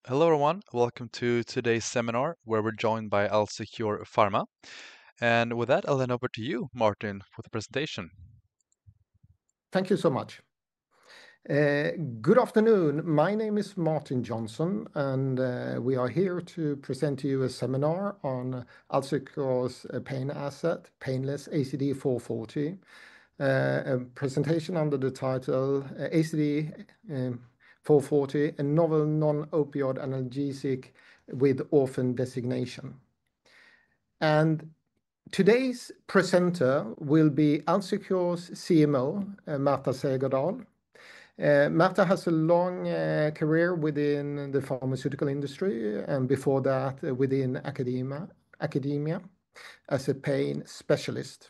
Hello, everyone. Welcome to today's seminar where we're joined by AlzeCure Pharma. And with that, I'll hand over to you, Martin, for the presentation. Thank you so much. Good afternoon. My name is Martin Johnson, and we are here to present to you a seminar on AlzeCure's pain asset, Painless ACD440. A presentation under the title ACD440, a novel non-opioid analgesic with Orphan Designation. And today's presenter will be AlzeCure's CMO, Märta Segerdahl. Märta has a long career within the pharmaceutical industry and before that within academia as a pain specialist.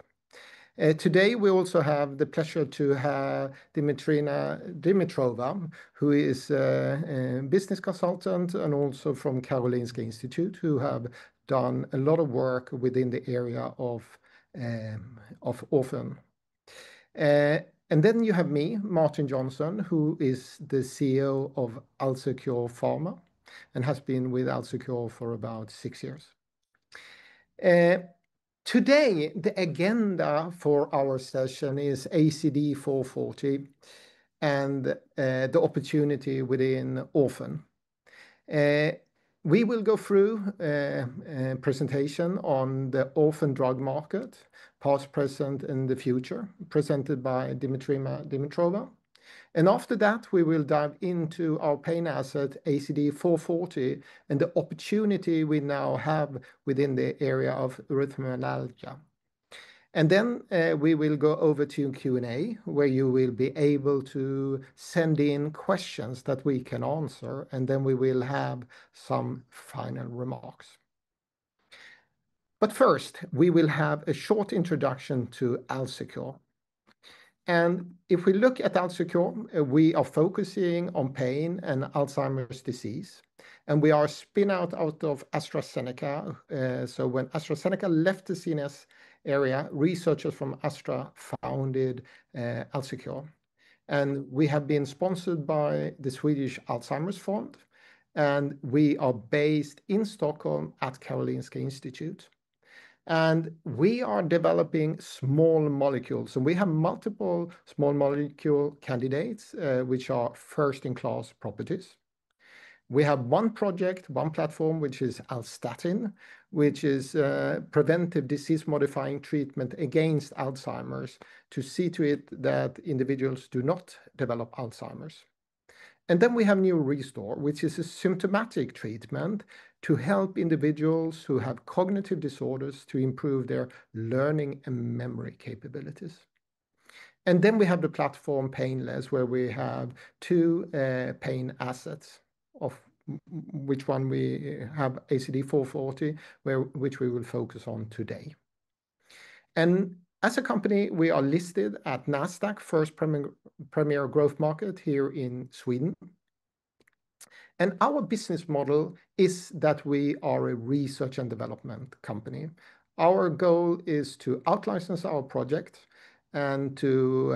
Today we also have the pleasure to have Dmitrina Dimitrova, who is a business consultant and also from Karolinska Institute, who have done a lot of work within the area of orphan. And then you have me, Martin Johnson, who is the CEO of AlzeCure Pharma and has been with AlzeCure for about 6 years. Today, the agenda for our session is ACD440 and the opportunity within orphan. We will go through a presentation on the orphan drug market, past, present, and the future, presented by Dmitrina Dimitrova. And after that, we will dive into our pain asset, ACD440, and the opportunity we now have within the area of erythromelalgia. And then we will go over to Q&A, where you will be able to send in questions that we can answer, and then we will have some final remarks. But first, we will have a short introduction to AlzeCure. And if we look at AlzeCure, we are focusing on pain and Alzheimer's disease. And we are spin out of AstraZeneca. So when AstraZeneca left the CNS area, researchers from Astra founded AlzeCure. And we have been sponsored by the Swedish Alzheimer's Fund. And we are based in Stockholm at Karolinska Institute. And we are developing small molecules. And we have multiple small molecule candidates, which are first-in-class properties. We have one project, one platform, which is Alzstatin, which is preventive disease-modifying treatment against Alzheimer's to see to it that individuals do not develop Alzheimer's. And then we have New Restore, which is a symptomatic treatment to help individuals who have cognitive disorders to improve their learning and memory capabilities. And then we have the platform Painless, where we have two pain assets, of which one we have ACD440, which we will focus on today. And as a company, we are listed at Nasdaq, first premier growth market here in Sweden. And our business model is that we are a research and development company. Our goal is to outlicense our project and to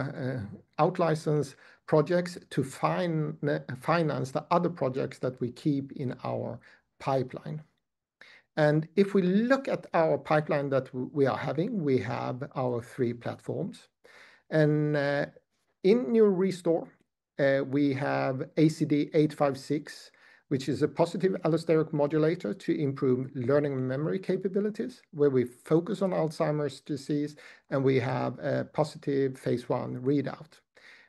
outlicense projects to finance the other projects that we keep in our pipeline. And if we look at our pipeline that we are having, we have our three platforms. And in New Restore, we have ACD856, which is a positive allosteric modulator to improve learning and memory capabilities, where we focus on Alzheimer's disease, and we have a positive phase 1 readout.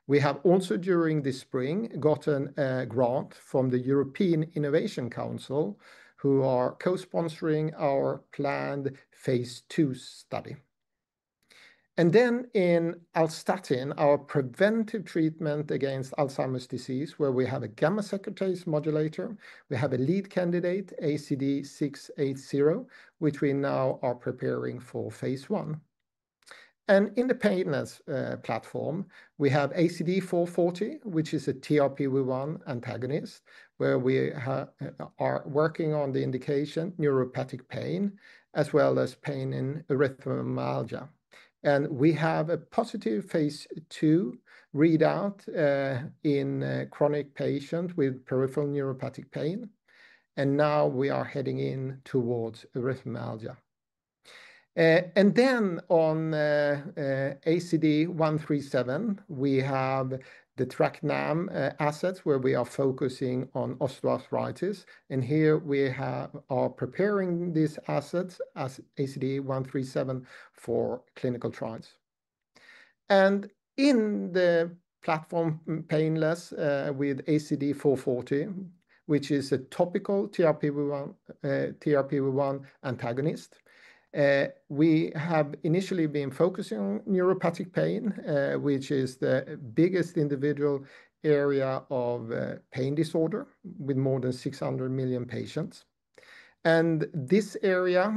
We have also, during this spring, gotten a grant from the European Innovation Council, who are co-sponsoring our planned phase 2 study. And then in Alzstatin, our preventive treatment against Alzheimer's disease, where we have a gamma secretase modulator, we have a lead candidate, ACD680, which we now are preparing for phase 1. And in the Painless platform, we have ACD440, which is a TRPV1 antagonist, where we are working on the indication neuropathic pain, as well as pain in erythromelalgia. And we have a positive phase 2 readout in chronic patients with peripheral neuropathic pain. and now we are heading in towards erythromelalgia. And then on ACD137, we have the TrkA assets where we are focusing on osteoarthritis. And here we are preparing these assets as ACD137 for clinical trials. And in the platform painless with ACD440, which is a topical TRPV1 antagonist. We have initially been focusing on neuropathic pain, which is the biggest individual area of pain disorder with more than 600 million patients. And this area,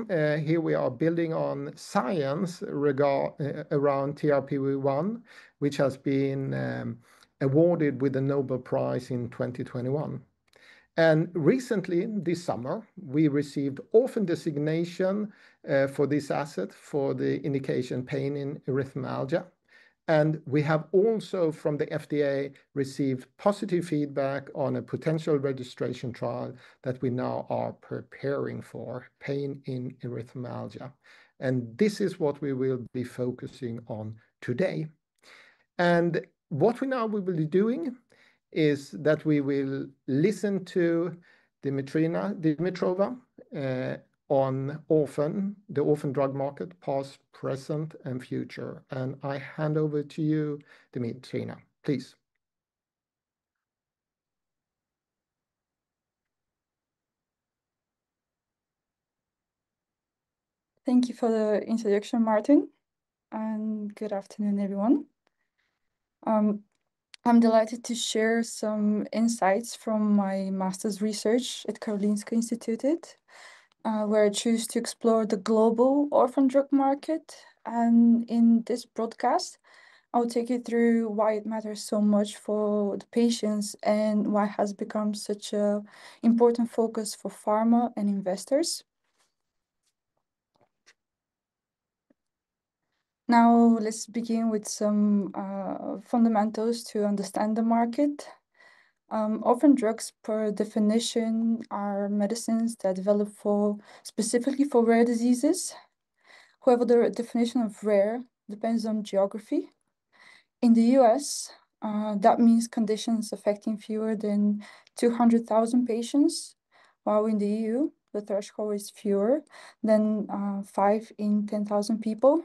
here we are building on science around TRPV1, which has been awarded with the Nobel Prize in 2021. And recently, this summer, we received Orphan Designation for this asset for the indication pain in erythromelalgia. And we have also from the FDA received positive feedback on a potential registration trial that we now are preparing for, pain in erythromelalgia. And this is what we will be focusing on today. And what we now will be doing is that we will listen to Dimitrova on the orphan drug market, past, present, and future. And I hand over to you, Dimitrina, please. Thank you for the introduction, Martin, and good afternoon, everyone. I'm delighted to share some insights from my master's research at Karolinska Institutet, where I choose to explore the global orphan drug market. And in this broadcast, I'll take you through why it matters so much for the patients and why it has become such an important focus for pharma and investors. Now, let's begin with some fundamentals to understand the market. Orphan drugs, per definition, are medicines that develop specifically for rare diseases. However, the definition of rare depends on geography. In the US, that means conditions affecting fewer than 200,000 patients, while in the EU, the threshold is fewer than 5 in 10,000 people.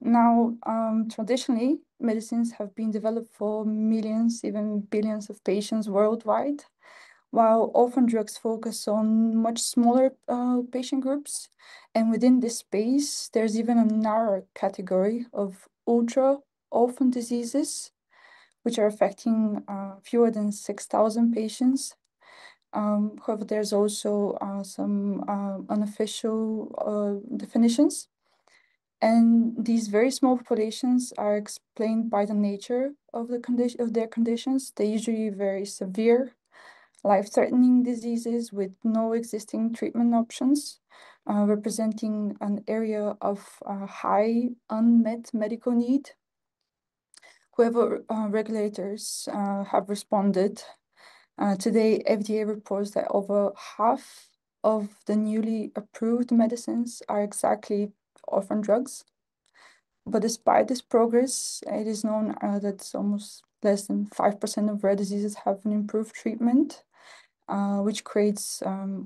Now, traditionally, medicines have been developed for millions, even billions of patients worldwide, while orphan drugs focus on much smaller patient groups. And within this space, there's even a narrower category of ultra-orphan diseases, which are affecting fewer than 6,000 patients. However, there's also some unofficial definitions. And these very small populations are explained by the nature of their conditions. They're usually very severe, life-threatening diseases with no existing treatment options, representing an area of high unmet medical need. However, regulators have responded. Today, FDA reports that over half of the newly approved medicines are exactly orphan drugs. But despite this progress, it is known that almost less than 5% of rare diseases have an improved treatment, which creates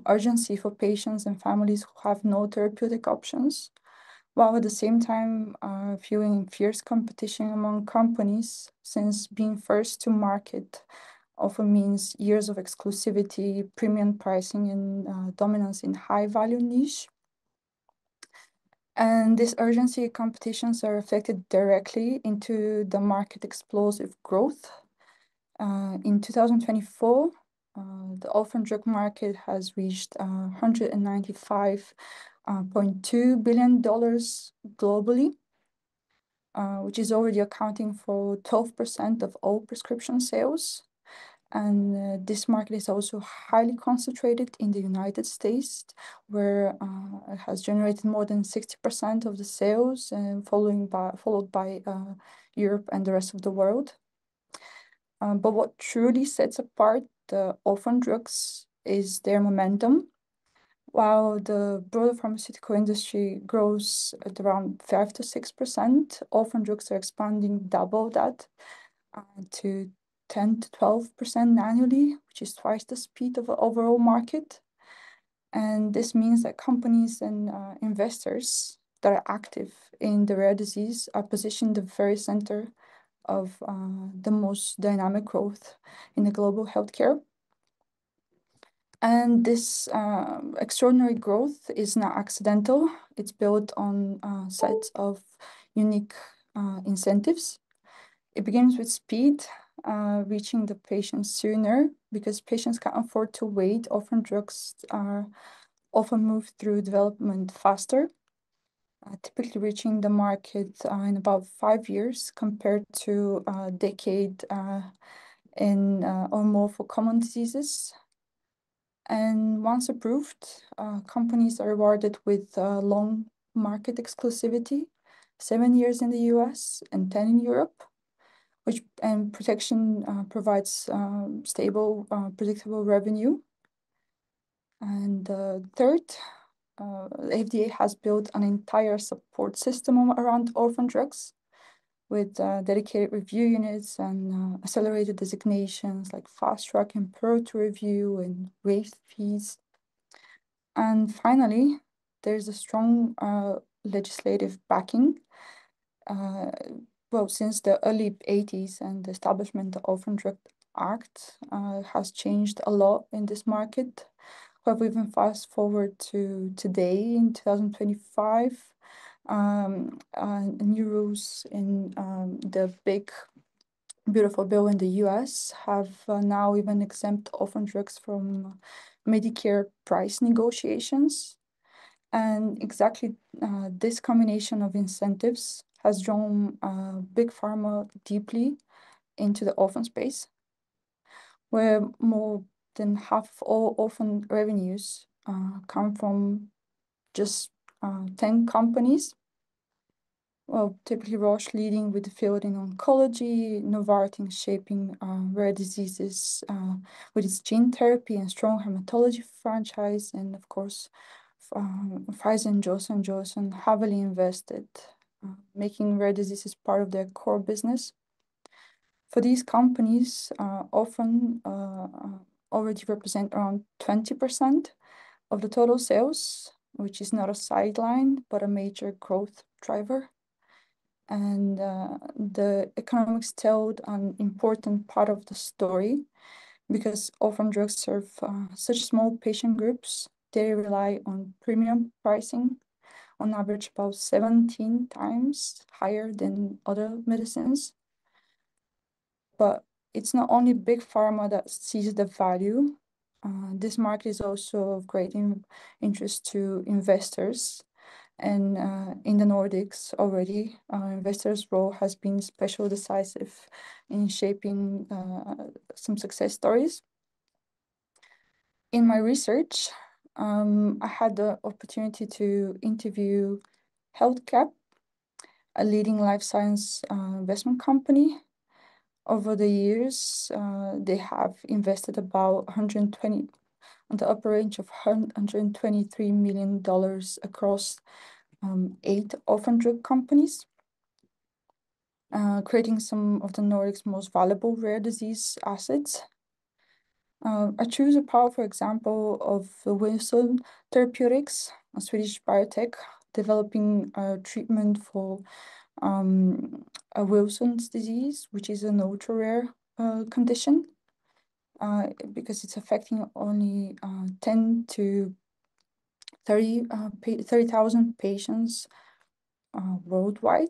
urgency for patients and families who have no therapeutic options, while at the same time fueling fierce competition among companies, since being first to market often means years of exclusivity, premium pricing, and dominance in high-value niche. And this urgency competitions are reflected directly into the market explosive growth. In 2024, the orphan drug market has reached $195.2 billion globally, which is already accounting for 12% of all prescription sales. And this market is also highly concentrated in the United States, where it has generated more than 60% of the sales, followed by Europe and the rest of the world. But what truly sets apart the orphan drugs is their momentum. While the broader pharmaceutical industry grows at around 5 to 6%, orphan drugs are expanding double that to 10 to 12% annually, which is twice the speed of the overall market. And this means that companies and investors that are active in the rare disease are positioned at the very center of the most dynamic growth in the global healthcare. And this extraordinary growth is not accidental. It's built on sets of unique incentives. It begins with speed, reaching the patient sooner because patients can't afford to wait. Orphan drugs are often moved through development faster, typically reaching the market in about 5 years compared to a decade or more for common diseases. And once approved, companies are rewarded with long market exclusivity, 7 years in the US and 10 in Europe, and protection provides stable, predictable revenue. And third, the FDA has built an entire support system around orphan drugs with dedicated review units and accelerated designations like fast track and priority review and waived fees. And finally, there's a strong legislative backing. Well, since the early 80s and the establishment of the Orphan Drug Act has changed a lot in this market. However, even fast forward to today in 2025, new rules in the big, beautiful bill in the US have now even exempt orphan drugs from Medicare price negotiations. And exactly this combination of incentives has drawn big pharma deeply into the orphan space, where more than half of all orphan revenues come from just 10 companies. Well, typically Roche leading with the field in oncology, Novartis shaping rare diseases with its gene therapy and strong hematology franchise, and of course, Pfizer and Johnson & Johnson heavily invested, making rare diseases part of their core business. For these companies, often already represent around 20% of the total sales, which is not a sideline, but a major growth driver. And the economics tell an important part of the story because orphan drugs serve such small patient groups. They rely on premium pricing, on average about 17 times higher than other medicines. But it's not only big pharma that sees the value. This market is also of great interest to investors. And in the Nordics already, investors' role has been especially decisive in shaping some success stories. In my research, I had the opportunity to interview HealthCap, a leading life science investment company. Over the years, they have invested about 120 on the upper range of $123 million across 8 orphan drug companies, creating some of the Nordics' most valuable rare disease assets. I choose a powerful example of Wilson Therapeutics, a Swedish biotech developing a treatment for a Wilson's disease, which is an ultra-rare condition, because it's affecting only 10 to 30,000 patients worldwide.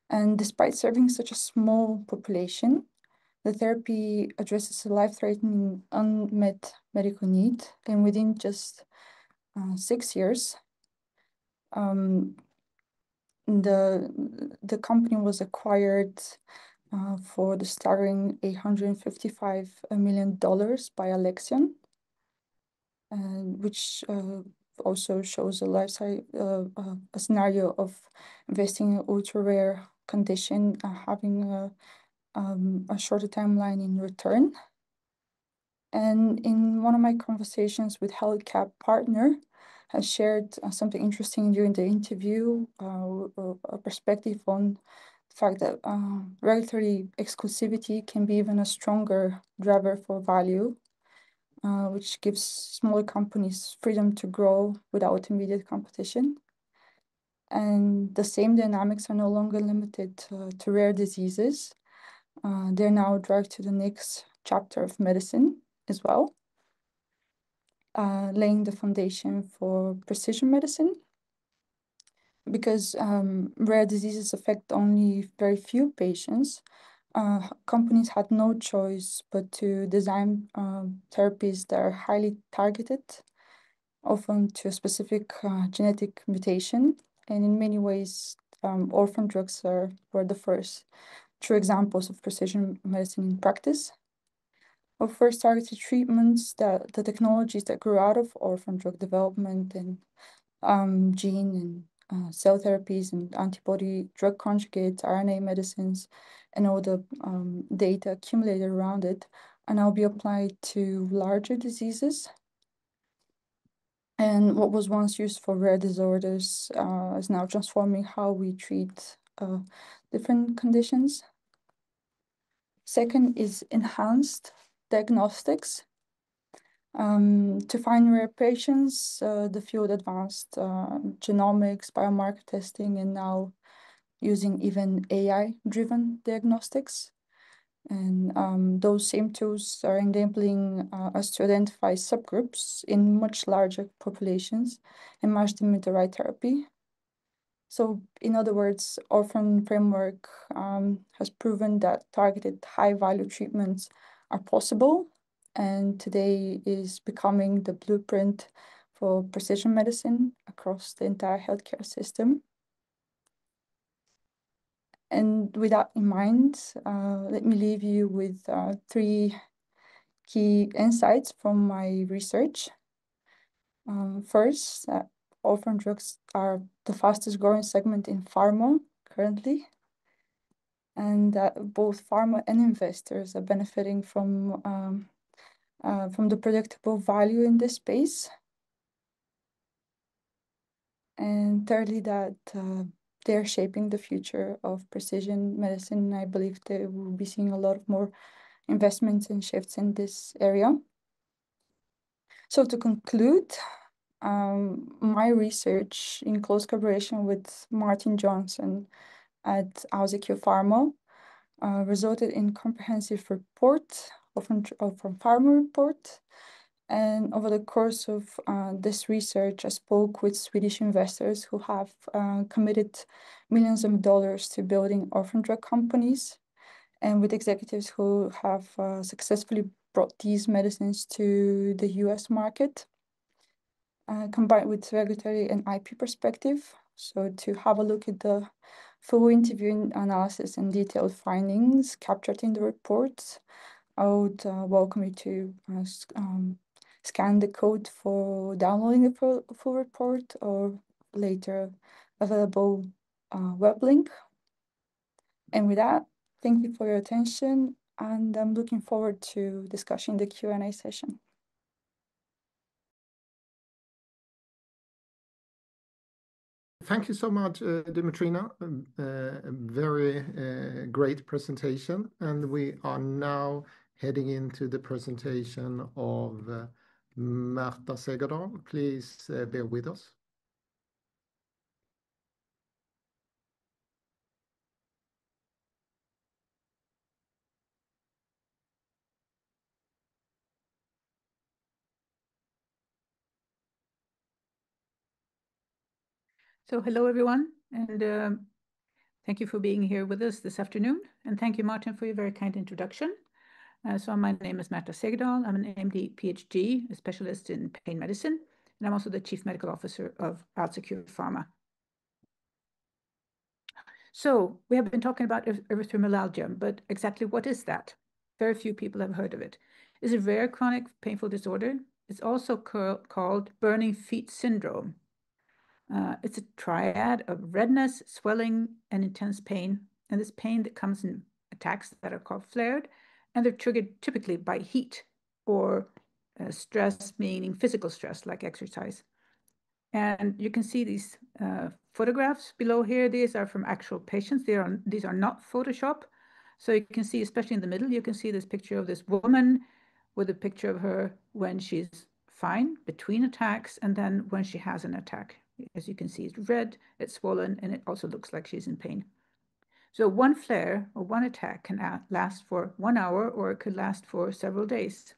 And despite serving such a small population, the therapy addresses a life-threatening unmet medical need. And within just 6 years, the company was acquired for the staggering $855 million by Alexion, which also shows a scenario of investing in an ultra-rare condition, having a shorter timeline in return. And in one of my conversations with HealthCap partner, has shared something interesting during the interview, a perspective on the fact that regulatory exclusivity can be even a stronger driver for value, which gives smaller companies freedom to grow without immediate competition. And the same dynamics are no longer limited to rare diseases. They're now dragged to the next chapter of medicine as well, laying the foundation for precision medicine. Because rare diseases affect only very few patients, companies had no choice but to design therapies that are highly targeted, often to a specific genetic mutation. And in many ways, orphan drugs were the first true examples of precision medicine in practice. Of first targeted treatments, the technologies that grew out of orphan drug development and gene and cell therapies and antibody drug conjugates, RNA medicines, and all the data accumulated around it are now being applied to larger diseases. And what was once used for rare disorders is now transforming how we treat different conditions. Second is enhanced diagnostics. To find rare patients, the field advanced genomics, biomarker testing, and now using even AI-driven diagnostics. And those same tools are enabling us to identify subgroups in much larger populations and match them with the right therapy. So in other words, Orphan Framework has proven that targeted high-value treatments are possible, and today is becoming the blueprint for precision medicine across the entire healthcare system. And with that in mind, let me leave you with 3 key insights from my research. First, orphan drugs are the fastest growing segment in pharma currently, and that both pharma and investors are benefiting from the predictable value in this space. And thirdly, that they're shaping the future of precision medicine. I believe they will be seeing a lot of more investments and shifts in this area. So to conclude, my research in close collaboration with Martin Johnson at AlzeCure Pharma resulted in comprehensive report, from pharma report. And over the course of this research, I spoke with Swedish investors who have committed millions of dollars to building orphan drug companies, and with executives who have successfully brought these medicines to the US market, combined with regulatory and IP perspective. So to have a look at the full interview analysis and detailed findings captured in the report, I would welcome you to scan the code for downloading the full report or later available web link. And with that, thank you for your attention, and I'm looking forward to discussing the Q&A session. Thank you so much, Dimitrina. A very great presentation. And we are now heading into the presentation of Märta Segerdahl. Please bear with us. So hello, everyone, and thank you for being here with us this afternoon. And thank you, Martin, for your very kind introduction. So my name is Märta Segerdahl. I'm an MD, PhD, a specialist in pain medicine, and I'm also the Chief Medical Officer of AlzeCure Pharma. So we have been talking about erythromelalgia, but exactly what is that? Very few people have heard of it. It's a rare chronic painful disorder. It's also called burning feet syndrome. It's a triad of redness, swelling, and intense pain. And this pain that comes in attacks that are called flared, and they're triggered typically by heat. or stress, meaning physical stress like exercise. And you can see these photographs below here. These are from actual patients. These are not Photoshop. So you can see, especially in the middle, you can see this picture of this woman with a picture of her when she's fine between attacks and then when she has an attack. As you can see, it's red, it's swollen, and it also looks like she's in pain. So one flare or one attack can last for 1 hour, or it could last for several days.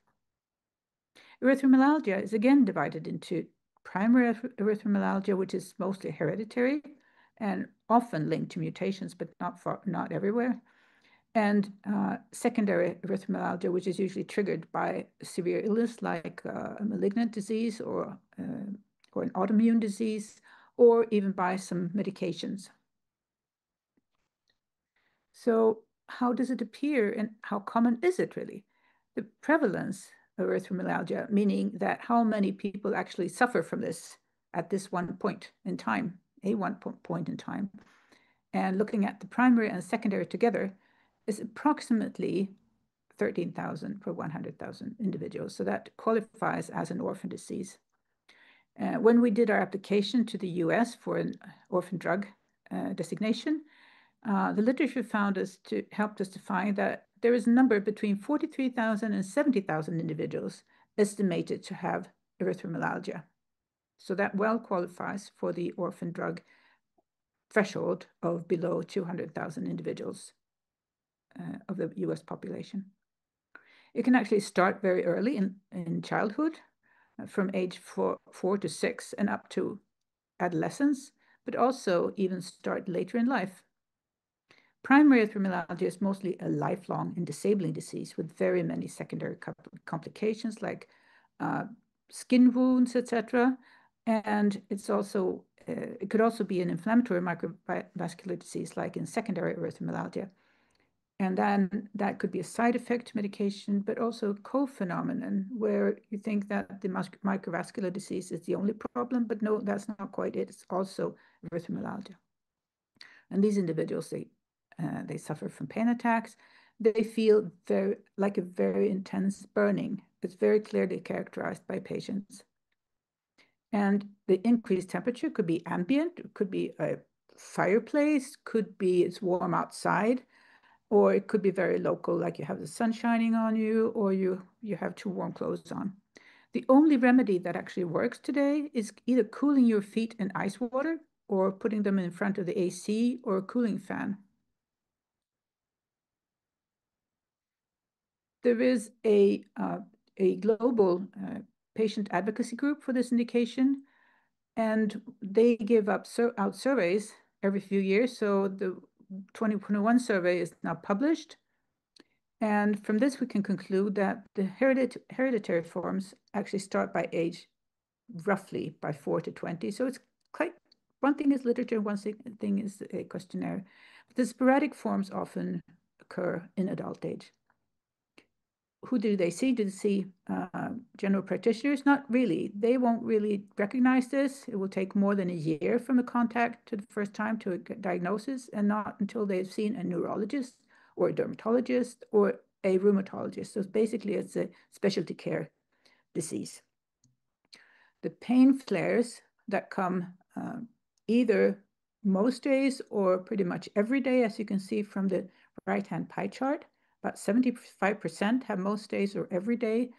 Erythromelalgia is again divided into primary erythromelalgia, which is mostly hereditary and often linked to mutations, but not everywhere. And secondary erythromelalgia, which is usually triggered by severe illness like a malignant disease or an autoimmune disease, or even by some medications. So how does it appear and how common is it really? The prevalence of erythromelalgia, meaning that how many people actually suffer from this at this one point in time, point in time, and looking at the primary and secondary together, is approximately 13,000 per 100,000 individuals. So that qualifies as an orphan disease. When we did our application to the US for an orphan drug designation, the literature helped us to find that there is a number between 43,000 and 70,000 individuals estimated to have erythromelalgia. So that well qualifies for the orphan drug threshold of below 200,000 individuals of the US population. It can actually start very early in childhood, from age 4 to 6 and up to adolescence, but also even start later in life. Primary erythromelalgia is mostly a lifelong and disabling disease with very many secondary complications like skin wounds, etc. And it's also it could also be an inflammatory microvascular disease like in secondary erythromelalgia. And then that could be a side effect medication, but also a co-phenomenon where you think that the microvascular disease is the only problem, but no, that's not quite it. It's also erythromelalgia. And these individuals, they suffer from pain attacks. They feel like a very intense burning. It's very clearly characterized by patients. And the increased temperature could be ambient, it could be a fireplace, could be it's warm outside, or it could be very local, like you have the sun shining on you, or you have too warm clothes on. The only remedy that actually works today is either cooling your feet in ice water or putting them in front of the AC or a cooling fan. There is a global patient advocacy group for this indication, and they give out surveys every few years. So the 2021 survey is now published. And from this, we can conclude that the hereditary forms actually start by age roughly by 4 to 20. So it's quite, one thing is literature, one thing is a questionnaire. The sporadic forms often occur in adult age. Who do they see? Do they see general practitioners? Not really. They won't really recognize this. It will take more than a year from a contact to the first time to a diagnosis, and not until they've seen a neurologist or a dermatologist or a rheumatologist. So basically, it's a specialty care disease. The pain flares that come either most days or pretty much every day, as you can see from the right-hand pie chart, about 75% have most days or every day.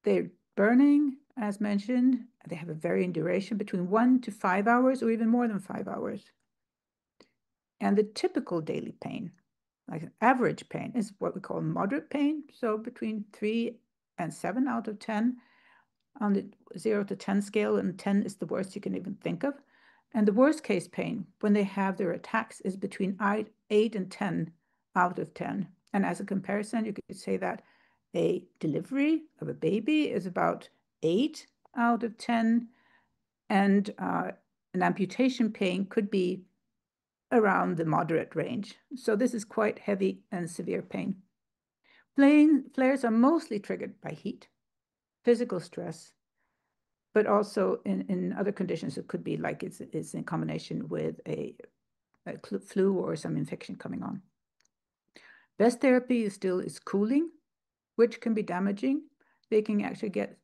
They're burning, as mentioned. They have a varying duration between 1 to 5 hours or even more than 5 hours. And the typical daily pain, like average pain, is what we call moderate pain. So between 3 and 7 out of 10 on the 0 to 10 scale, and 10 is the worst you can even think of. And the worst case pain when they have their attacks is between 8 and 10 out of 10. And as a comparison, you could say that a delivery of a baby is about 8 out of 10, and an amputation pain could be around the moderate range. So this is quite heavy and severe pain. Flares are mostly triggered by heat, physical stress, but also in other conditions, it could be like it's in combination with a flu or some infection coming on. Best therapy is cooling which can be damaging. They can actually get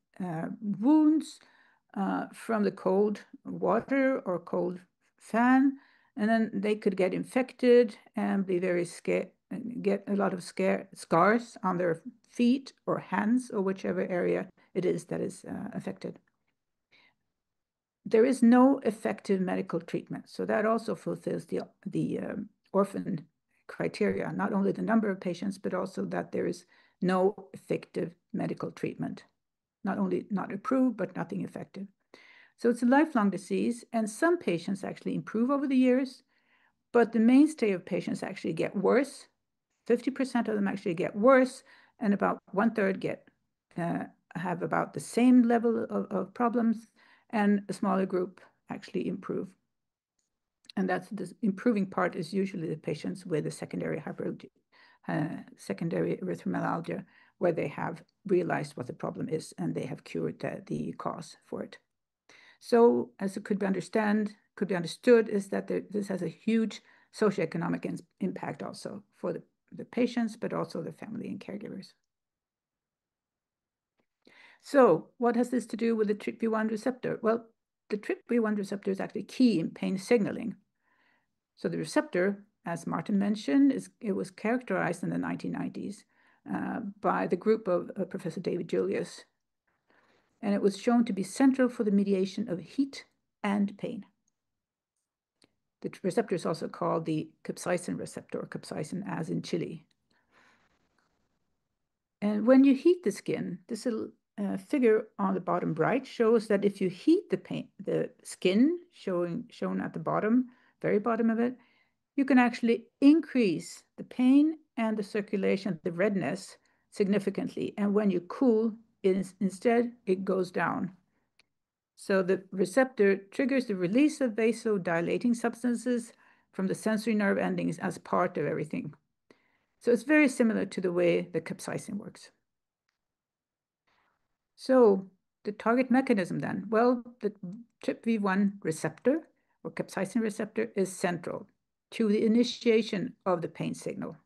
wounds from the cold water or cold fan, and then they could get infected and be very scared, get a lot of scars on their feet or hands or whichever area it is that is affected. There is no effective medical treatment, so that also fulfills the orphan criteria, not only the number of patients, but also that there is no effective medical treatment. Not only not approved, but nothing effective. So it's a lifelong disease, and some patients actually improve over the years, but the mainstay of patients actually get worse. 50% of them actually get worse, and about 1/3 have about the same level of problems, and a smaller group actually improve. And that's the improving part is usually the patients with a secondary erythromelalgia, where they have realized what the problem is and they have cured the cause for it. So, as it could be understood, is that this has a huge socioeconomic impact also for the patients, but also the family and caregivers. So, what has this to do with the TRPV1 receptor? Well, the TRPV1 receptor is actually key in pain signaling. So the receptor, as Martin mentioned, it was characterized in the 1990s by the group of Professor David Julius. And it was shown to be central for the mediation of heat and pain. The receptor is also called the capsaicin receptor, or capsaicin as in chili. And when you heat the skin, this little figure on the bottom right shows that if you heat the skin, shown at the bottom, very bottom of it, you can actually increase the pain and the circulation, the redness, significantly. And when you cool, instead, it goes down. So the receptor triggers the release of vasodilating substances from the sensory nerve endings as part of everything. So it's very similar to the way the capsaicin works. So the target mechanism then, well, the TRPV1 receptor or capsaicin receptor is central to the initiation of the pain signal,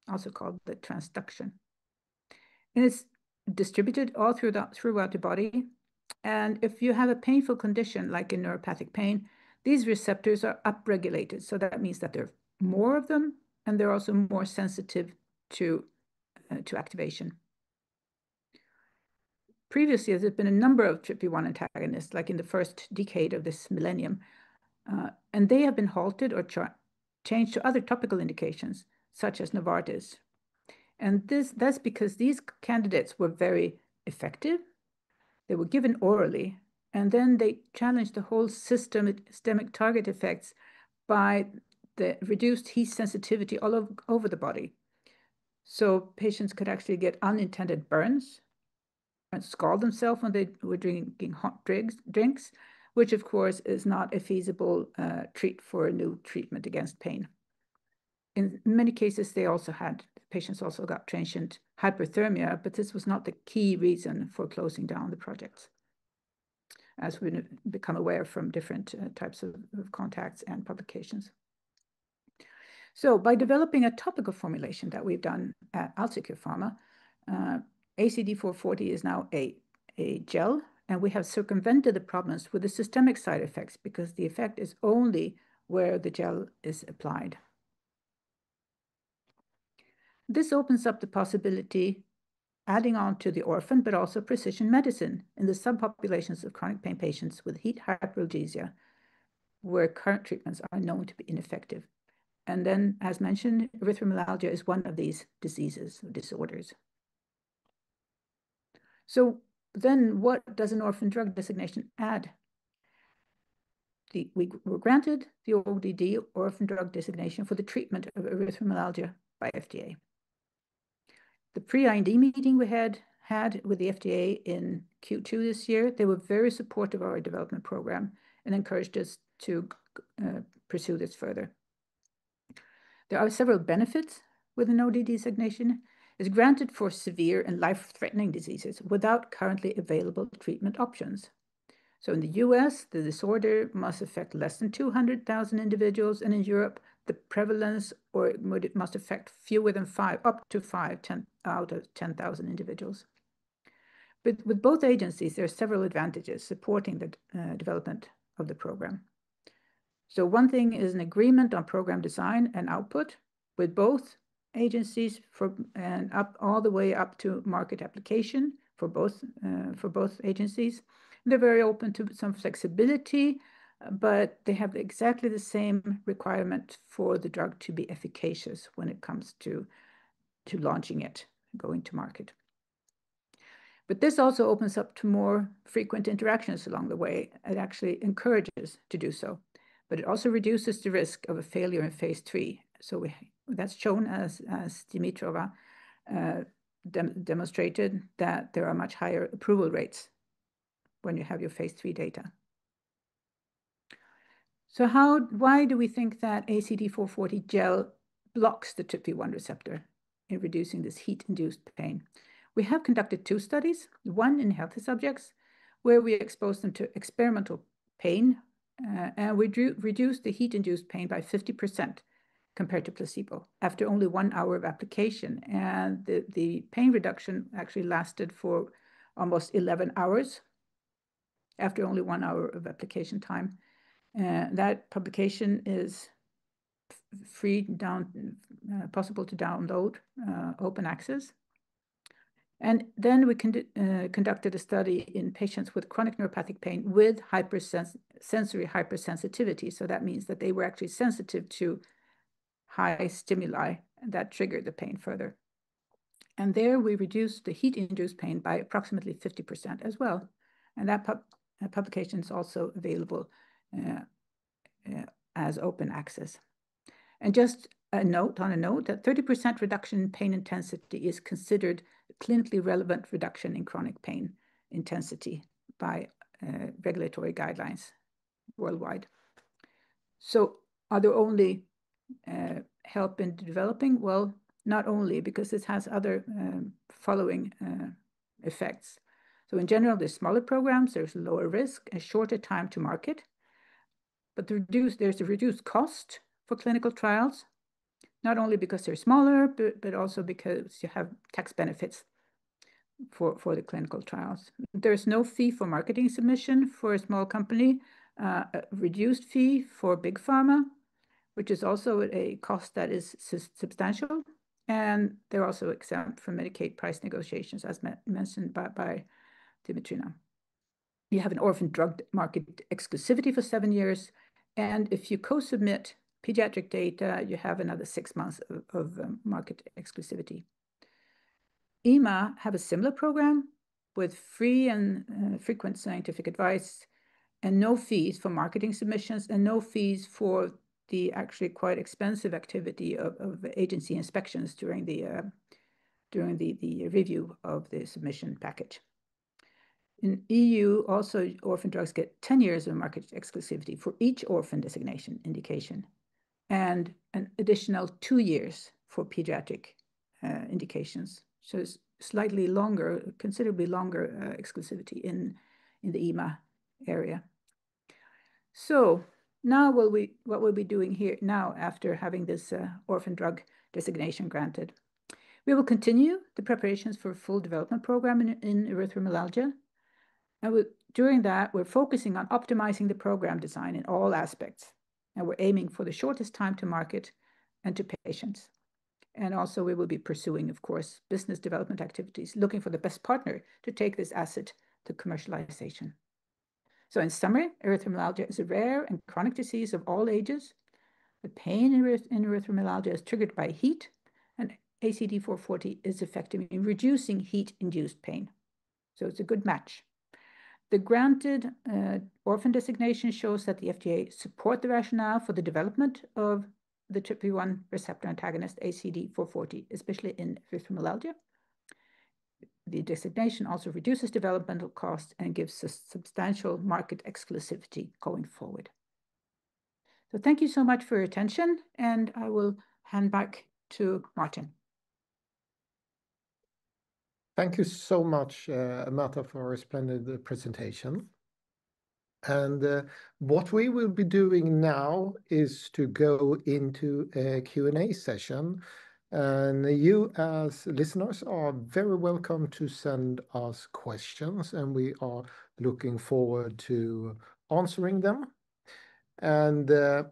also called the transduction. And it's distributed all throughout the body. And if you have a painful condition like in neuropathic pain, these receptors are upregulated. So that means that there are more of them, and they're also more sensitive to activation. Previously, there's been a number of TRPV1 antagonists, like in the first decade of this millennium, and they have been halted or changed to other topical indications, such as Novartis. And that's because these candidates were very effective. They were given orally, and then they challenged the whole systemic target effects by the reduced heat sensitivity all over the body. So patients could actually get unintended burns and scald themselves when they were drinking hot drinks, which of course is not a feasible treat for a new treatment against pain. In many cases, patients also got transient hyperthermia, but this was not the key reason for closing down the projects, as we become aware from different types of contacts and publications. So by developing a topical formulation that we've done at AlzeCure Pharma, ACD440 is now a gel, and we have circumvented the problems with the systemic side effects because the effect is only where the gel is applied. This opens up the possibility, adding on to the orphan, but also precision medicine in the subpopulations of chronic pain patients with heat hyperalgesia, where current treatments are known to be ineffective. And then, as mentioned, erythromelalgia is one of these diseases or disorders. So then what does an orphan drug designation add? We were granted the ODD, orphan drug designation, for the treatment of erythromelalgia by FDA. The pre-IND meeting we had with the FDA in Q2 this year, they were very supportive of our development program and encouraged us to pursue this further. There are several benefits with an ODD designation. It's granted for severe and life-threatening diseases without currently available treatment options. So in the US, the disorder must affect less than 200,000 individuals, and in Europe, the prevalence, or it must affect fewer than 5, up to 5 out of 10,000 individuals. But with both agencies, there are several advantages supporting the development of the program. So one thing is an agreement on program design and output with both agencies and all the way up to market application for both agencies. They're very open to some flexibility, but they have exactly the same requirement for the drug to be efficacious when it comes to launching it, going to market. But this also opens up to more frequent interactions along the way. It actually encourages to do so, but it also reduces the risk of a failure in phase 3. So that's shown as Dimitrova demonstrated that there are much higher approval rates when you have your phase 3 data. So why do we think that ACD440 gel blocks the TRPV1 receptor in reducing this heat-induced pain? We have conducted 2 studies, one in healthy subjects, where we exposed them to experimental pain, and we reduced the heat-induced pain by 50% compared to placebo after only 1 hour of application. And the pain reduction actually lasted for almost 11 hours after only 1 hour of application time. That publication is possible to download, open access. And then we conducted a study in patients with chronic neuropathic pain with sensory hypersensitivity. So that means that they were actually sensitive to high stimuli that triggered the pain further. And there we reduced the heat-induced pain by approximately 50% as well. And that publication is also available as open access. And just a note that 30% reduction in pain intensity is considered a clinically relevant reduction in chronic pain intensity by regulatory guidelines worldwide. So are there only help in developing? Well, not only, because this has other following effects. So in general, there's smaller programs, there's lower risk, a shorter time to market, but there's a reduced cost for clinical trials, not only because they're smaller, but also because you have tax benefits for the clinical trials. There's no fee for marketing submission for a small company, a reduced fee for big pharma, which is also a cost that is substantial. And they're also exempt from Medicaid price negotiations, as mentioned by Dimitrina. You have an orphan drug market exclusivity for 7 years. And if you co-submit pediatric data, you have another 6 months of market exclusivity. EMA have a similar program with free and frequent scientific advice and no fees for marketing submissions and no fees for the actually quite expensive activity of agency inspections during the review of the submission package. In EU, also orphan drugs get 10 years of market exclusivity for each orphan designation indication and an additional 2 years for pediatric indications. So it's slightly longer, considerably longer exclusivity in the EMA area. So now what we'll be doing here now after having this orphan drug designation granted, we will continue the preparations for a full development program in erythromelalgia. And during that, we're focusing on optimizing the program design in all aspects. And we're aiming for the shortest time to market and to patients. And also we will be pursuing, of course, business development activities, looking for the best partner to take this asset to commercialization. So in summary, erythromelalgia is a rare and chronic disease of all ages. The pain in erythromelalgia is triggered by heat, and ACD440 is effective in reducing heat-induced pain. So it's a good match. The granted orphan designation shows that the FDA support the rationale for the development of the TRPV1 receptor antagonist ACD440, especially in erythromelalgia. The designation also reduces developmental costs and gives us substantial market exclusivity going forward. So thank you so much for your attention, and I will hand back to Martin. Thank you so much, Märta, for a splendid presentation. And what we will be doing now is to go into a Q&A session. And you, as listeners, are very welcome to send us questions, and we are looking forward to answering them. And the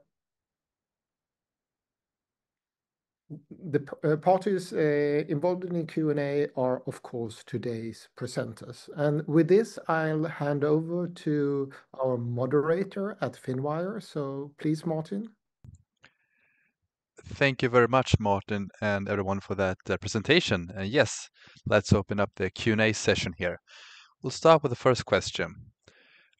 parties involved in the Q&A are, of course, today's presenters. And with this, I'll hand over to our moderator at Finwire. So please, Martin. Thank you very much, Martin, and everyone for that presentation. And yes, let's open up the Q&A session here. We'll start with the first question.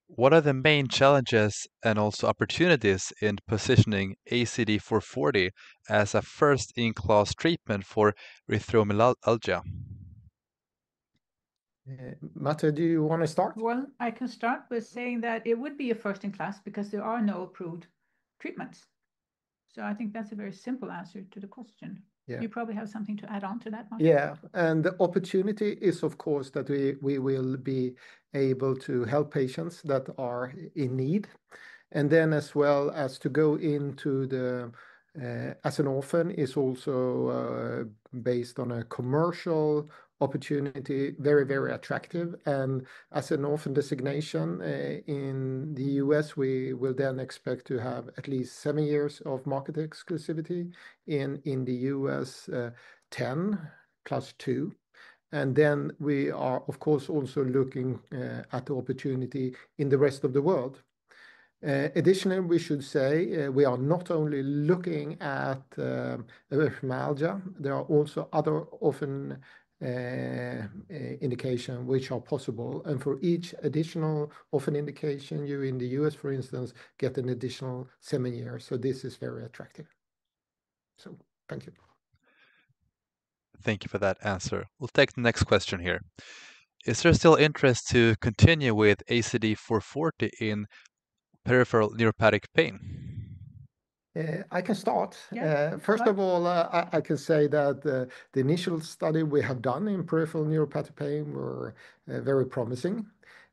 What are the main challenges and also opportunities in positioning ACD440 as a first-in-class treatment for erythromelalgia? Mette, do you want to start? Well, I can start with saying that it would be a first in class because there are no approved treatments. So I think that's a very simple answer to the question. Yeah. You probably have something to add on to that, Martin? Yeah, and the opportunity is, of course, that we will be able to help patients that are in need, and then as well as to go into the as an orphan is also based on a commercial opportunity, very, very attractive. And as an orphan designation in the US, we will then expect to have at least 7 years of market exclusivity. In the US, 10 plus 2. And then we are, of course, also looking at the opportunity in the rest of the world. Additionally, we should say we are not only looking at erythromelalgia, there are also other orphan indication which are possible. And for each additional orphan indication, you in the US, for instance, get an additional 7 years. So this is very attractive. So thank you. Thank you for that answer. We'll take the next question here. Is there still interest to continue with ACD440 in peripheral neuropathic pain? I can start. Yeah, First of all, I can say that the initial study we have done in peripheral neuropathic pain were very promising.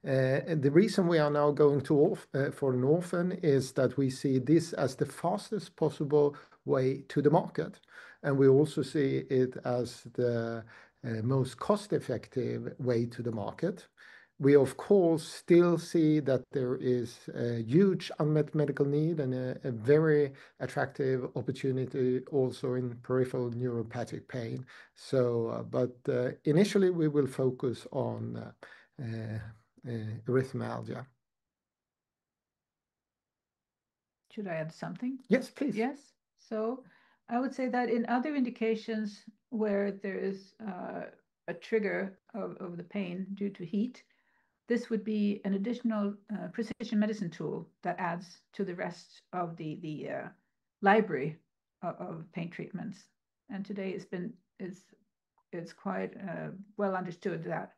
And the reason we are now going to for an orphan is that we see this as the fastest possible way to the market. And we also see it as the most cost-effective way to the market. We, of course, still see that there is a huge unmet medical need and a very attractive opportunity also in peripheral neuropathic pain. So, but initially we will focus on erythromelalgia. Should I add something? Yes, please. Yes. So I would say that in other indications where there is a trigger of the pain due to heat, this would be an additional precision medicine tool that adds to the rest of the library of pain treatments. And today it's quite well understood that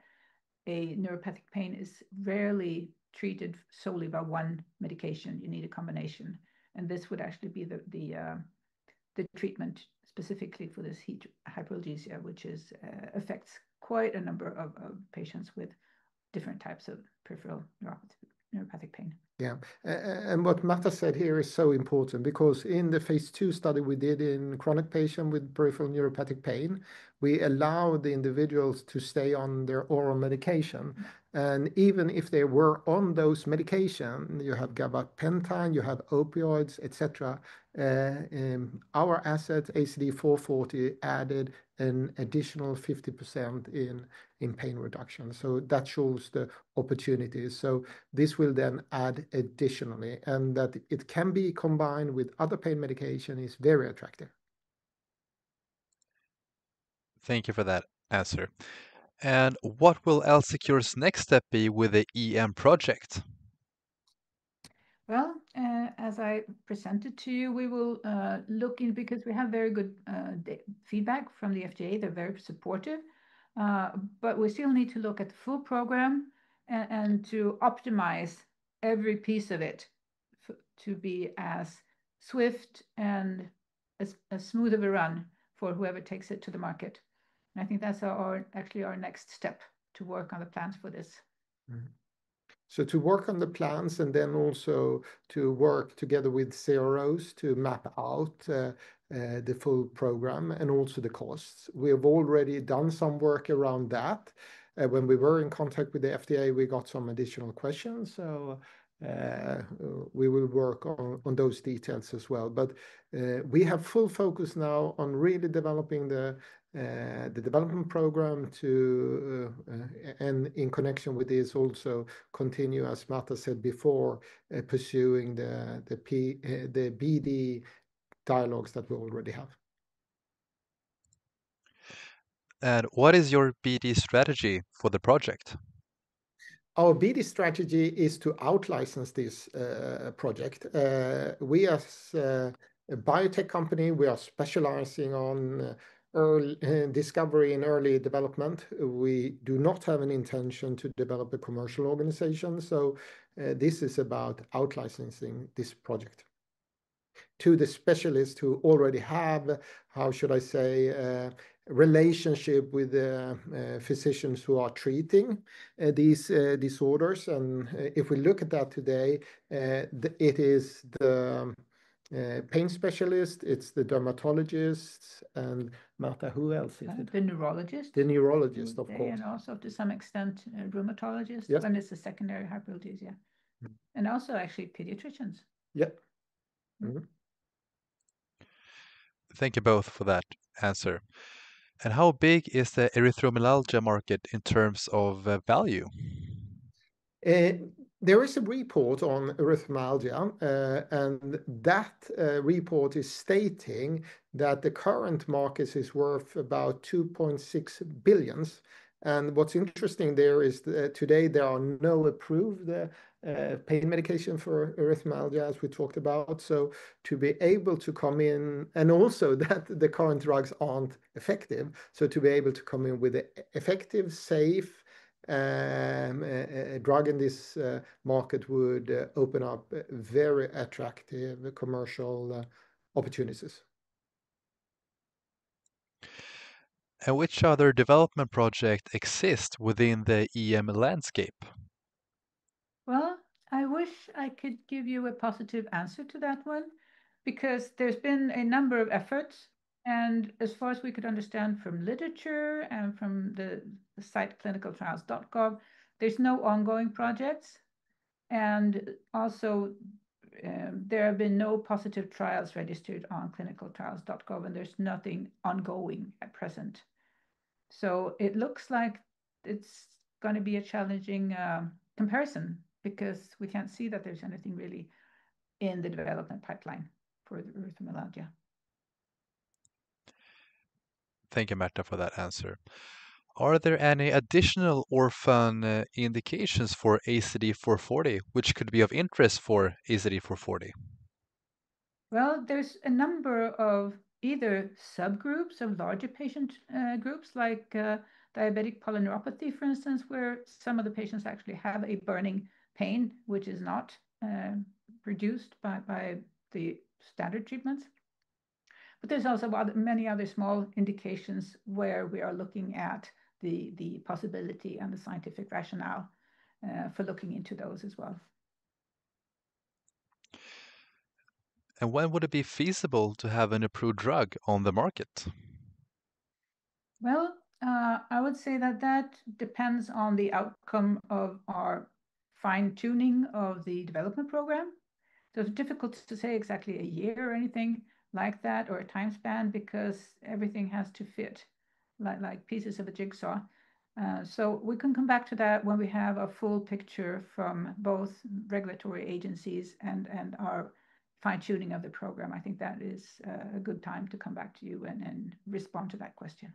a neuropathic pain is rarely treated solely by one medication. You need a combination, and this would actually be the treatment specifically for this heat hyperalgesia, which affects quite a number of patients with different types of peripheral neuropathic pain. Yeah, and what Mette said here is so important because in the phase 2 study we did in chronic patient with peripheral neuropathic pain, we allowed the individuals to stay on their oral medication. And even if they were on those medication, you have gabapentin, you have opioids, etc. Our asset ACD440 added an additional 50% in pain reduction. So that shows the opportunities. So this will then add additionally, and that it can be combined with other pain medication is very attractive. Thank you for that answer. And what will AlzeCure's next step be with the EM project? Well, as I presented to you, we will look in because we have very good feedback from the FDA. They're very supportive, but we still need to look at the full program and to optimize every piece of it to be as swift and as smooth of a run for whoever takes it to the market. And I think that's actually our next step to work on the plans for this. Mm-hmm. So to work on the plans and then also to work together with CROs to map out the full program and also the costs. We have already done some work around that. When we were in contact with the FDA, we got some additional questions. So we will work on those details as well. But we have full focus now on really developing the development program to, and in connection with this also continue, as Marta said before, pursuing the BD dialogues that we already have. And what is your BD strategy for the project? Our BD strategy is to out-license this project. We as a biotech company, we are specializing on early discovery and early development. We do not have an intention to develop a commercial organization. So this is about out-licensing this project to the specialists who already have, how should I say, relationship with the physicians who are treating these disorders. And if we look at that today, it is the pain specialist, it's the dermatologists, and Marta, who else is it? The neurologist. The neurologist, of They, course. and also to some extent rheumatologists, Yes. when it's a secondary hyperalgesia. And also actually pediatricians. Yeah. Mm-hmm. Thank you both for that answer. And how big is the erythromelalgia market in terms of value? There is a report on erythromelalgia, and that report is stating that the current market is worth about 2.6 billion. And what's interesting there is that today there are no approved pain medication for erythromelalgia, as we talked about. So to be able to come in, and also that the current drugs aren't effective. So to be able to come in with an effective, safe a drug in this market would open up very attractive commercial opportunities. And which other development projects exist within the EM landscape? Well, I wish I could give you a positive answer to that one, because there's been a number of efforts. And as far as we could understand from literature and from the site clinicaltrials.gov, there's no ongoing projects. And also, there have been no positive trials registered on clinicaltrials.gov, and there's nothing ongoing at present. So it looks like it's going to be a challenging comparison, because we can't see that there's anything really in the development pipeline for the erythromelalgia. Thank you, Märta, for that answer. Are there any additional orphan indications for ACD440 which could be of interest for ACD440? Well, there's a number of either subgroups of larger patient groups, like diabetic polyneuropathy, for instance, where some of the patients actually have a burning pain, which is not reduced by the standard treatments. But there's also many other small indications where we are looking at the possibility and the scientific rationale for looking into those as well. And when would it be feasible to have an approved drug on the market? Well, I would say that depends on the outcome of our fine-tuning of the development program. So it's difficult to say exactly a year or anything like that, or a time span, because everything has to fit like pieces of a jigsaw. So we can come back to that when we have a full picture from both regulatory agencies and our fine-tuning of the program. I think that is a good time to come back to you and respond to that question.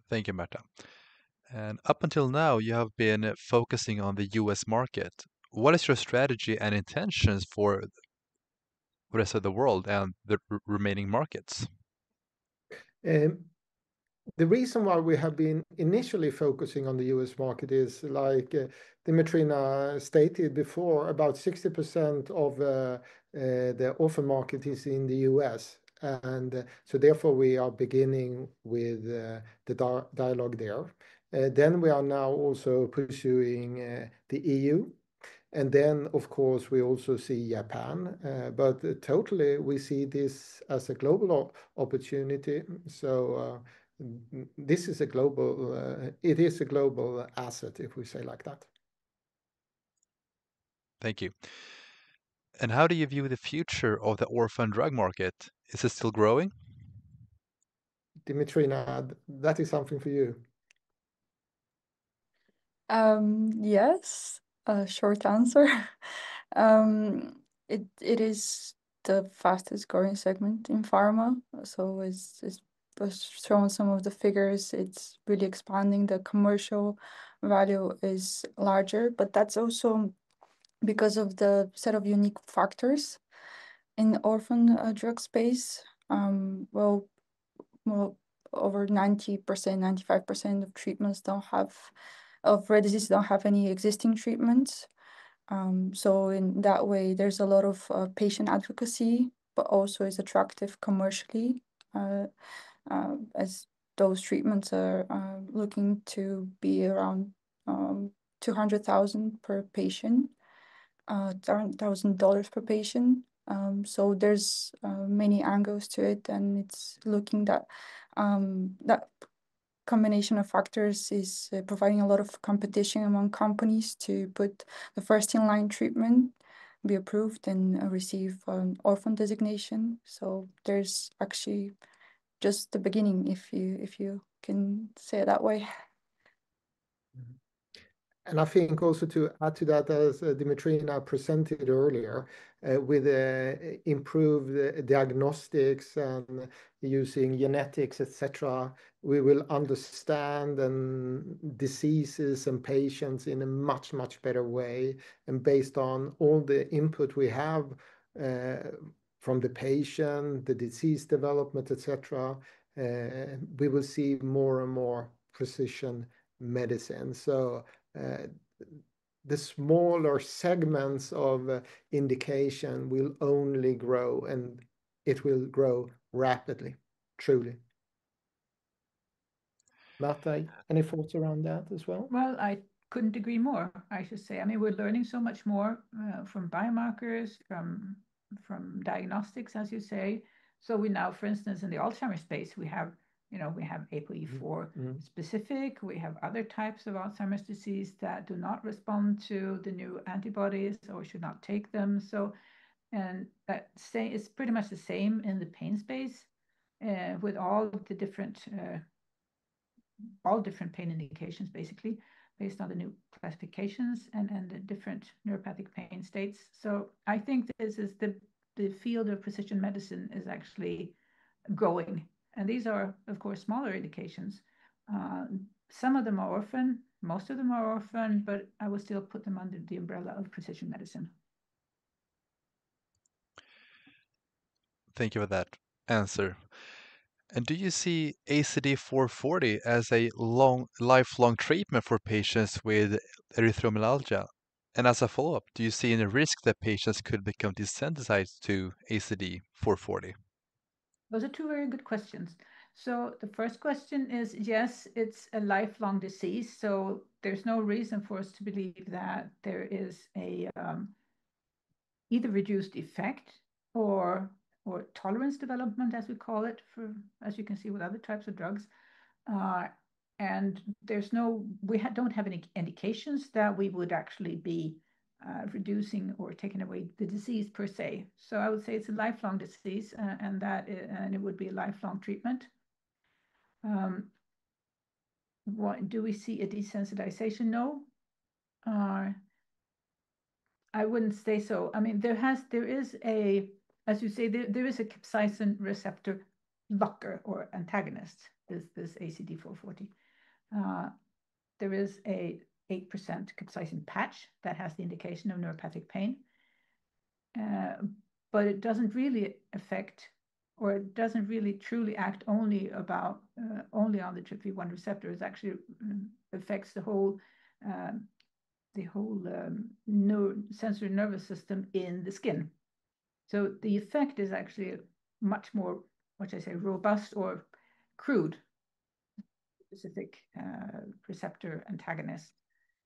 Thank you, Märta. And up until now, you have been focusing on the US market. What is your strategy and intentions for the rest of the world and the remaining markets? The reason why we have been initially focusing on the US market is, like Dimitrina stated before, about 60% of the orphan market is in the US. And so therefore we are beginning with the dialogue there. Then we are now also pursuing the EU. And then, of course, we also see Japan, but totally we see this as a global opportunity. So this is a global, it is a global asset, if we say like that. Thank you. And how do you view the future of the orphan drug market? Is it still growing? Dimitrina, that is something for you. Yes, a short answer. It is the fastest growing segment in pharma. So it's was shown some of the figures. It's really expanding. The commercial value is larger, but that's also because of the set of unique factors in the orphan drug space. Well, over 90%, 95% of treatments of rare disease don't have any existing treatments. So in that way, there's a lot of patient advocacy, but also is attractive commercially, as those treatments are looking to be around 200,000 per patient, $1,000 per patient. So there's many angles to it, and it's looking that that combination of factors is providing a lot of competition among companies to put the first in line treatment, be approved, and receive an orphan designation. So there's actually just the beginning, if you can say it that way. And I think also to add to that, as Dimitrina presented earlier, with improved diagnostics and using genetics, etc., we will understand diseases and patients in a much, much better way. And based on all the input we have from the patient, the disease development, etc., we will see more and more precision medicine. So the smaller segments of indication will only grow, and it will grow rapidly, truly. Marta, any thoughts around that as well? Well, I couldn't agree more, I should say. I mean, we're learning so much more from biomarkers, from diagnostics, as you say. So we now, for instance, in the Alzheimer's space, we have APOE4 specific. We have other types of Alzheimer's disease that do not respond to the new antibodies or should not take them. So, and it's pretty much the same in the pain space with all different pain indications, basically, based on the new classifications and the different neuropathic pain states. So I think this is the field of precision medicine is actually growing. And these are, of course, smaller indications. Some of them are orphan, most of them are orphan, but I would still put them under the umbrella of precision medicine. Thank you for that answer. And do you see ACD440 as a lifelong treatment for patients with erythromelalgia? And as a follow-up, do you see any risk that patients could become desensitized to ACD440? Those are two very good questions. So the first question is, yes, it's a lifelong disease. So there's no reason for us to believe that there is a either reduced effect or tolerance development, as we call it, as you can see with other types of drugs. And we don't have any indications that we would actually be reducing or taking away the disease per se. So I would say it's a lifelong disease, and it would be a lifelong treatment. Do we see a desensitization? No. I wouldn't say so. I mean, there is a, as you say, there is a capsaicin receptor blocker or antagonist, this ACD440. There is a 8% capsaicin patch that has the indication of neuropathic pain, but it doesn't really affect, or it doesn't really truly act only on the TRPV1 receptor. It actually affects the whole sensory nervous system in the skin. So the effect is actually much more, what I say, robust or crude specific receptor antagonist.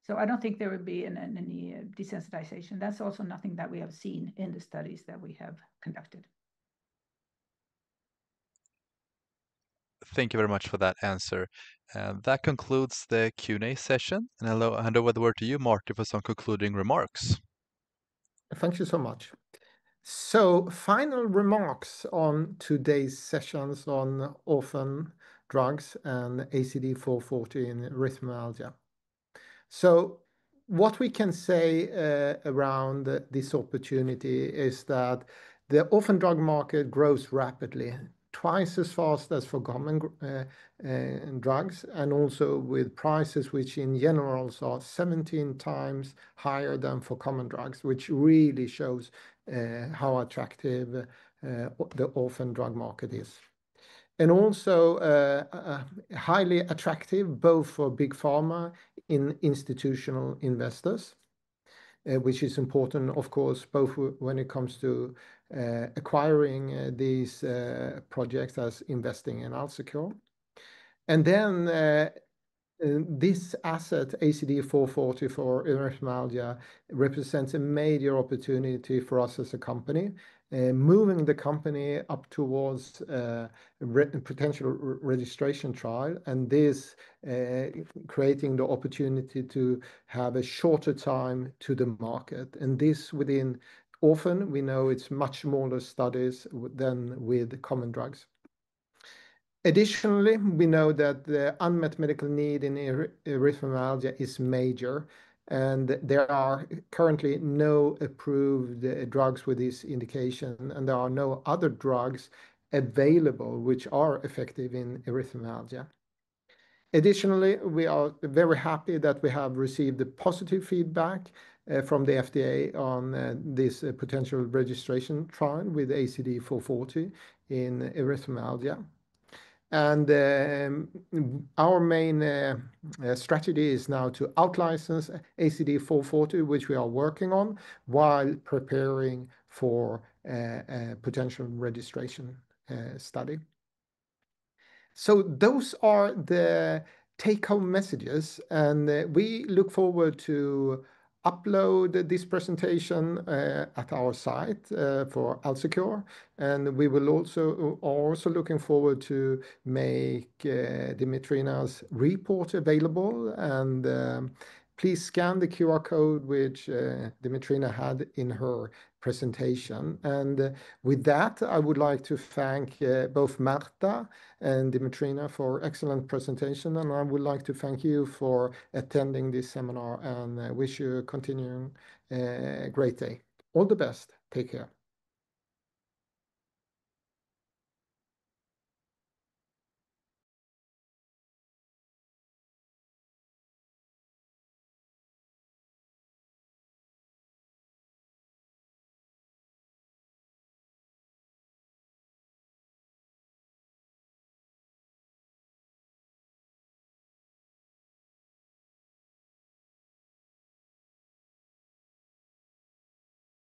So I don't think there would be any desensitization. That's also nothing that we have seen in the studies that we have conducted. Thank you very much for that answer. And that concludes the Q&A session. And I'll hand over the word to you, Marty, for some concluding remarks. Thank you so much. So, final remarks on today's sessions on orphan drugs and ACD440 in erythromelalgia. So, what we can say around this opportunity is that the orphan drug market grows rapidly, twice as fast as for common drugs, and also with prices which in general are 17 times higher than for common drugs, which really shows how attractive the orphan drug market is. And also highly attractive both for big pharma and institutional investors, which is important, of course, both when it comes to acquiring these projects as investing in AlzeCure. And then this asset, ACD440 for erythromelalgia, represents a major opportunity for us as a company, moving the company up towards potential registration trial, and this creating the opportunity to have a shorter time to the market. And this within orphan, we know it's much smaller studies than with common drugs. Additionally, we know that the unmet medical need in erythromelalgia is major, and there are currently no approved drugs with this indication, and there are no other drugs available which are effective in erythromelalgia. Additionally, we are very happy that we have received the positive feedback from the FDA on this potential registration trial with ACD440 in erythromelalgia. And our main strategy is now to out-license ACD440, which we are working on, while preparing for a potential registration study. So those are the take-home messages, and we look forward to upload this presentation at our site for AlzeCure, and we will also looking forward to make Dimitrina's report available, and please scan the QR code which Dimitrina had in her presentation. And with that, I would like to thank both Marta and Dimitrina for excellent presentation, and I would like to thank you for attending this seminar, and wish you a continuing great day. All the best. Take care.